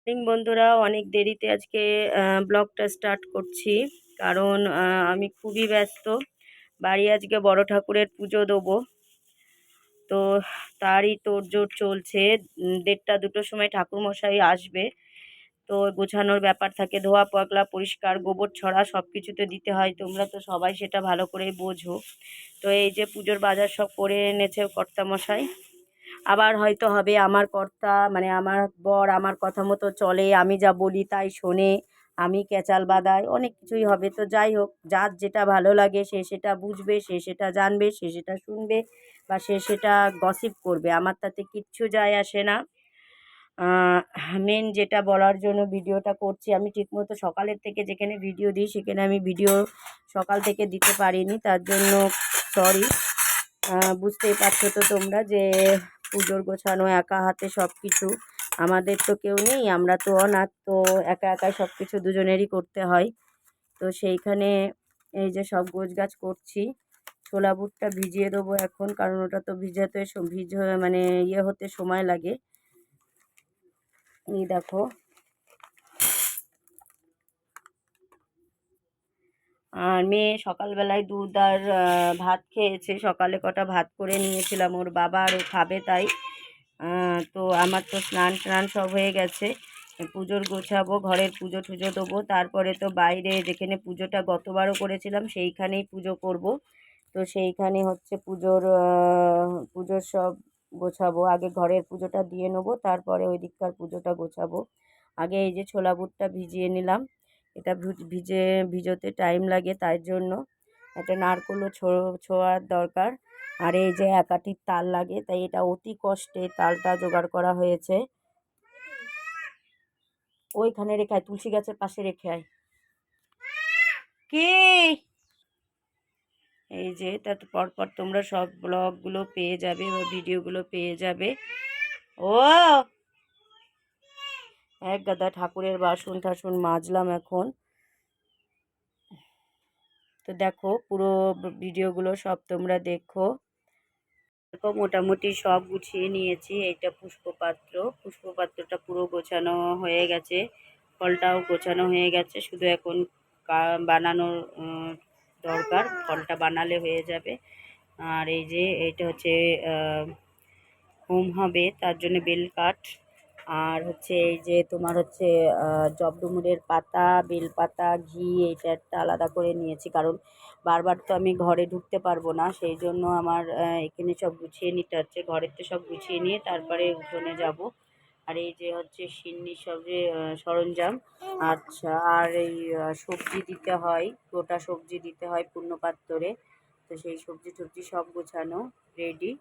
বন্ধুরা, অনেক দেরিতে আজকে ব্লগটা স্টার্ট করছি, কারণ আমি খুবই ব্যস্ত। বাড়ি আজকে বড় ঠাকুরের পুজো দেবো, তো তারই তোড়জোড় চলছে। 1:30-2টোর সময় ঠাকুরমশাই আসবে, তো গোছানোর ব্যাপার থাকে, ধোয়া পাকলা পরিষ্কার, গোবর ছড়া সব কিছু তো দিতে হয়। তোমরা তো সবাই সেটা ভালো করেই বোঝো। তো এই যে পুজোর বাজার সব করে এনেছে কর্তামশাই। আবার হয়তো হবে আমার কর্তা, মানে আমার বর আমার কথা মতো চলে, আমি যা বলি তাই শোনে, আমি ক্যাচাল বাদাই, অনেক কিছুই হবে। তো যাই হোক, যার যেটা ভালো লাগে সে সেটা বুঝবে, সে সেটা জানবে, সে সেটা শুনবে, বা সে সেটা গসিপ করবে, আমার তাতে কিচ্ছু যায় আসে না। মেন যেটা বলার জন্য ভিডিওটা করছি, আমি ঠিকমতো সকালের থেকে যেখানে ভিডিও দিই সেখানে আমি ভিডিও সকাল থেকে দিতে পারিনি, তার জন্য সরি। বুঝতেই পারছো তো তোমরা যে পুজোর গোছানো একা হাতে সব কিছু, আমাদের তো কেউ নেই, আমরা তো অনাথ, তো একা একাই সব কিছু দুজনেরই করতে হয়। তো সেইখানে এই যে সব গোছগাছ করছি। ছোলা বুটটা ভিজিয়ে দেবো এখন, কারণ ওটা তো ভিজাতে মানে হতে সময় লাগে। এই দেখো, আর মেয়ে সকালবেলায় দুধ আর ভাত খেয়েছে। সকালে কটা ভাত করে নিয়েছিলাম, ওর বাবা আর ও খাবে তাই। তো আমার তো স্নান টান সব হয়ে গেছে, পুজোর গোছাবো, ঘরের পুজো টুজো দেবো, তারপরে তো বাইরে যেখানে পুজোটা গতবারও করেছিলাম সেইখানেই পুজো করব। তো সেইখানে হচ্ছে পুজোর সব গোছাবো। আগে ঘরের পুজোটা দিয়ে নেবো, তারপরে ওই দিককার পুজোটা গোছাবো। আগে এই যে ছোলা বুটটা ভিজিয়ে নিলাম, এটা ভিজোতে টাইম লাগে, তাই জন্য একটা নারকেলও ছোঁয়ার দরকার। আর এই যে একাঠির তাল লাগে, তাই এটা অতি কষ্টে তালটা জোগাড় করা হয়েছে। ওইখানে রেখে আয়, তুলসী গাছের পাশে রেখে আয়। কি এই যে তার পরপর তোমরা সব ব্লগগুলো পেয়ে যাবে বা ভিডিওগুলো পেয়ে যাবে। ও এক গাদা ঠাকুরের বাসন টাসন মাজলাম এখন। তো দেখো, পুরো ভিডিওগুলো সব তোমরা দেখো। মোটামুটি সব গুছিয়ে নিয়েছি। এইটা পুষ্পপাত্রটা পুরো গোছানো হয়ে গেছে, ফলটাও গোছানো হয়ে গেছে, শুধু এখন বানানোর দরকার, ফলটা বানালে হয়ে যাবে। আর এই যে এইটা হচ্ছে হোম হবে, তার জন্য বেলকাঠ, আর হচ্ছে এই যে তোমার হচ্ছে জবডুমুরের পাতা, বেলপাতা, ঘি, এইটা একটা আলাদা করে নিয়েছি, কারণ বারবার তো আমি ঘরে ঢুকতে পারবো না, সেই জন্য আমার এখানে সব গুছিয়ে নিতে হচ্ছে। ঘরের তো সব গুছিয়ে নিয়ে তারপরে উঠোনে যাব। আর এই যে হচ্ছে সিন্নি সব যে সরঞ্জাম। আচ্ছা, আর এই সবজি দিতে হয়, গোটা সবজি দিতে হয় পূর্ণপাত্রে, তো সেই সবজি টবজি সব গোছানো রেডি।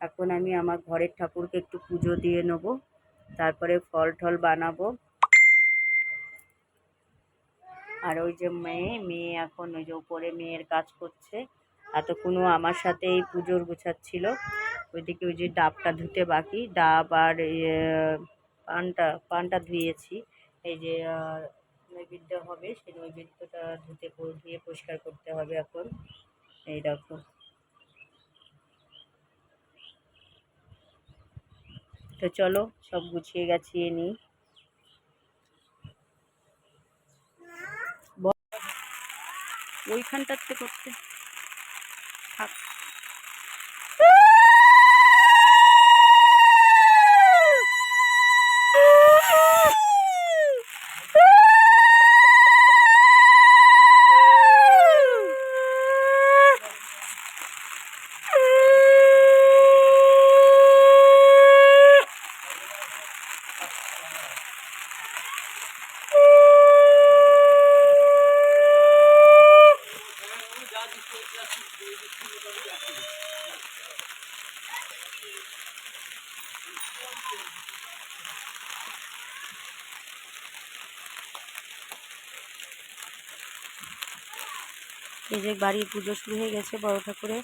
এখন আমি আমার ঘরের ঠাকুরকে একটু পুজো দিয়ে নেব, তারপরে ফল টল বানাবো। আর ওই যে মেয়ে এখন ওই যে উপরে মেয়ের কাজ করছে, এতক্ষণও আমার সাথে এই পুজোর গোছাচ্ছিল। ওইদিকে ওই যে ডাবটা ধুতে বাকি, ডাব আর পানটা ধুয়েছি। এই যে নৈবেদ্য হবে, সেই নৈবেদ্যটা ধুয়ে পরিষ্কার করতে হবে এখন। এই দেখো, তো চলো সব গুছিয়ে গাছিয়ে নিই। ওইখানটাতে করতে থাক। এই যে বাড়ির পুজো শুরু হয়ে গেছে বড় ঠাকুরের।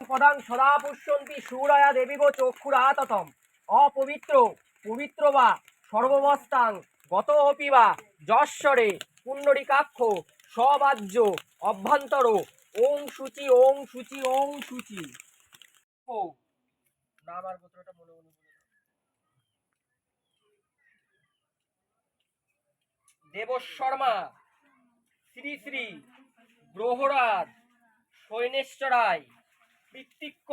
পদাং সদা পুষ্যন্তি সুরয়া দেবীব চক্ষুরাততম অপবিত্র পবিত্র বা সর্ববস্তাং গত অপি বা যশ্বরে পুণ্ডরিকাক্ষ সবাজ্য অভ্যন্তর ওং শুচি ওং শুচি ওং শুচি। ও নাম আর গোত্রটা মনে মনে বলে দাও। দেবশর্মা শ্রী শ্রী গ্রহরাজ সৈনেশ্বরায় পিতৃক্য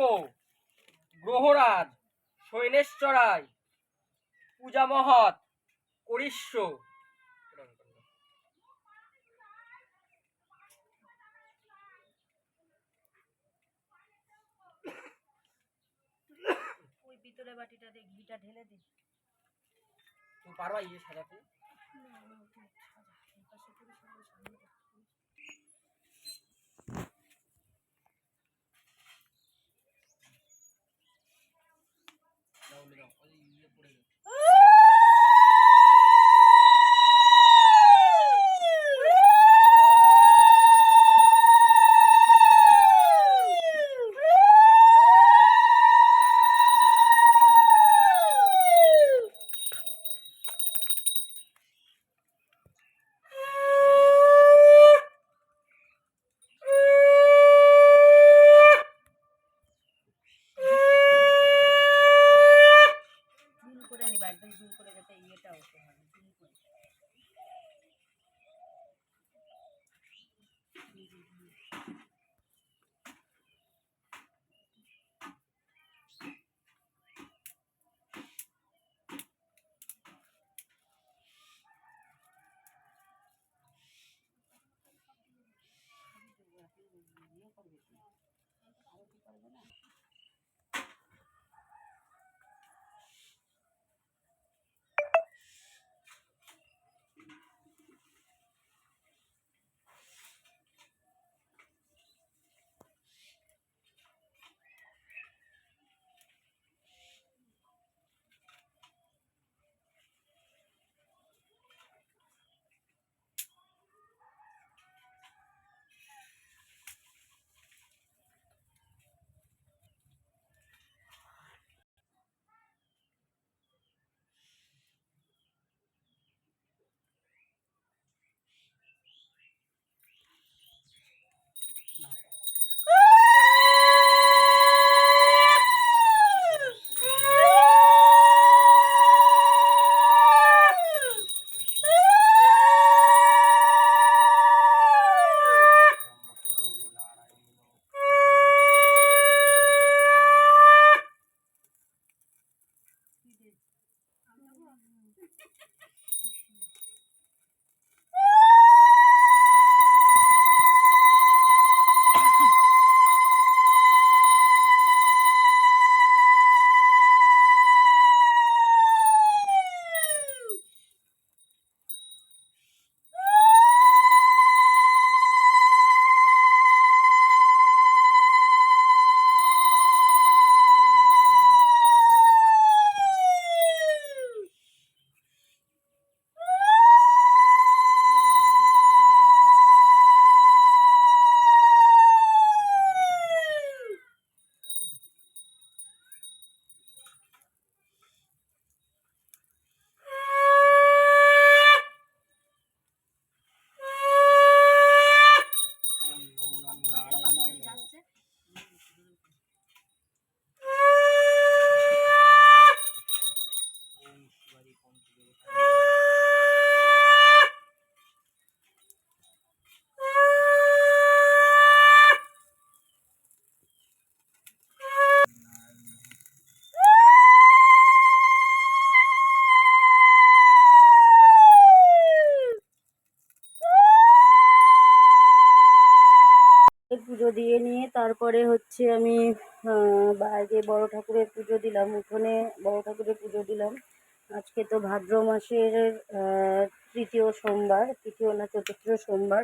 গ্রহরাজ সৈনেশ্বরায় পূজা মহৎ করিষ্য। ওই পিতলের বাটিটাতে ঘিটা ঢেলে দে। তুমি পারবা ইয়ে সাজাতে? জুম করে নিবা, একদম জুম করে, যাতে ইয়েটা ওঠে হয়, জুম করে। পুজো দিয়ে নিয়ে তারপরে হচ্ছে আমি বাইরে বড় ঠাকুরের পুজো দিলাম, উঠোনে বড় ঠাকুরের পুজো দিলাম। আজকে তো ভাদ্র মাসের তৃতীয় সোমবার, তৃতীয় না চতুর্থ সোমবার,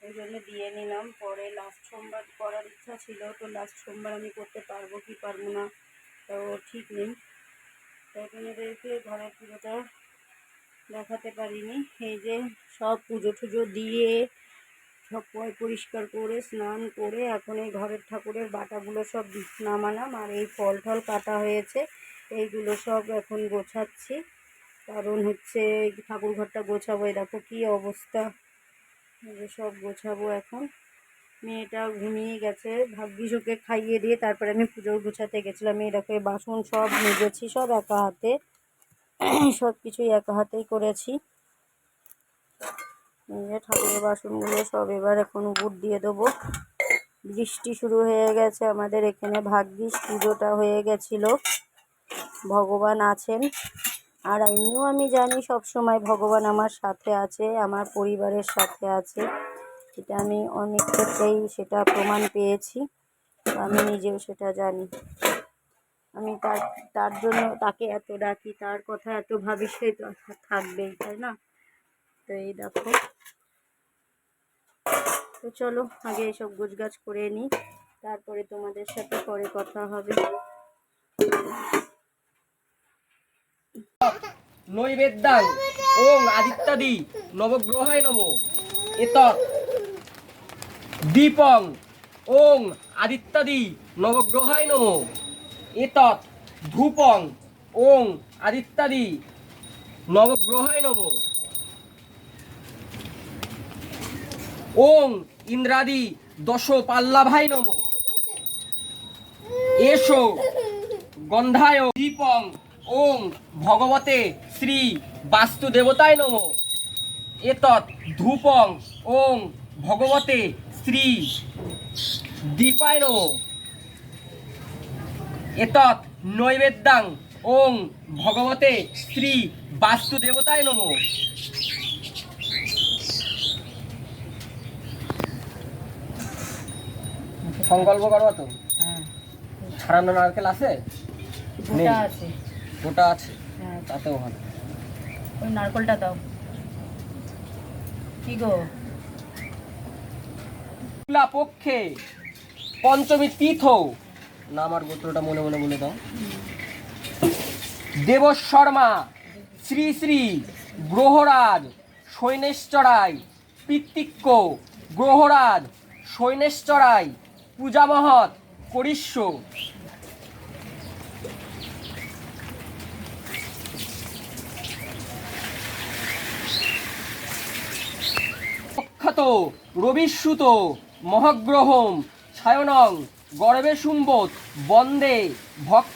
এই জন্য দিয়ে নিলাম। পরে লাস্ট সোমবার করার ইচ্ছা ছিল, তো লাস্ট সোমবার আমি করতে পারবো কি পারবো না তো ঠিক নেই, তাই আপনাদেরকে ঘরের পুজোটা দেখাতে পারিনি। এই যে সব পুজো টুজো দিয়ে সব পরিষ্কার করে স্নান করে এখন এই ঘরের ঠাকুরের বাটাগুলো সব নামালাম, আর এই ফল টল কাটা হয়েছে এইগুলো সব এখন গোছাচ্ছি। কারণ হচ্ছে ঠাকুর ঘরটা গোছাবো, এই দেখো কি অবস্থা, সব গোছাবো এখন। মেয়েটা ঘুমিয়ে গেছে, ভাগ্যিস ওকে খাইয়ে দিয়ে তারপরে আমি পুজো গোছাতে গেছিলাম। এই দেখো বাসন সব মেজেছি, সব একা হাতে, সব কিছুই একা হাতেই করেছি। ঠাকুরের বাসনগুলো সব এবার এখন উপর দিয়ে দেবো। বৃষ্টি শুরু হয়ে গেছে আমাদের এখানে, ভাগ্যিস পুজোটা হয়ে গেছিলো, ভগবান আছেন। আর এমনিও আমি জানি সব সময় ভগবান আমার সাথে আছে, আমার পরিবারের সাথে আছে, এটা আমি অনেক ক্ষেত্রেই সেটা প্রমাণ পেয়েছি, আমি নিজেও সেটা জানি। আমি তার জন্য তাকে এত ডাকি, তার কথা এত ভাবি, সে তো থাকবেই, তাই না? তো এই দেখো, তো চলো আগে এসব গোছগাছ করে নিই, তারপরে তোমাদের সাথে পরে কথা হবে। নৈবেদ্যাং ওং আদিত্যাদি নবগ্রহায় নমো এতৎ দীপং ওং আদিত্যাদি নবগ্রহায় নমো এতৎ ধূপং ওং আদিত্যাদি নবগ্রহায় নমো ওং ইন্দ্রাদি দশ পাল্লাভাই নমো এসো গন্ধায় দীপং ওং ভগবতে শ্রী বাস্তুদেবতায় নমো এতৎ ধূপং ওং ভগবতে শ্রী দীপায় নমো এতৎ নৈবেদ্যাং ওং ভগবতে শ্রী বাস্তুদেবতায় নমো। সংকল্প করবো তো? হ্যাঁ, ছাড়ানো নারকেল আছে? নেই। গোটা আছে। গোটা আছে? হ্যাঁ, তাতেও ভালো। ওই নারকেলটা দাও। কি গো? শুক্লা পক্ষে পঞ্চমী তীর্থ, না আমার গোত্রটা মনে মনে বলে দাও। দেবশর্মা শ্রী শ্রী গ্রহরাজ সৈনেশ্বরাই পিতৃক্য গ্রহরাজ সৈনেশ্বরাই পূজা মহৎ করিষ্য। প্রখ্যাত রবিস্যুত মহাগ্রহম ছায়নং গর্বে শুম্বত বন্দে ভক্ত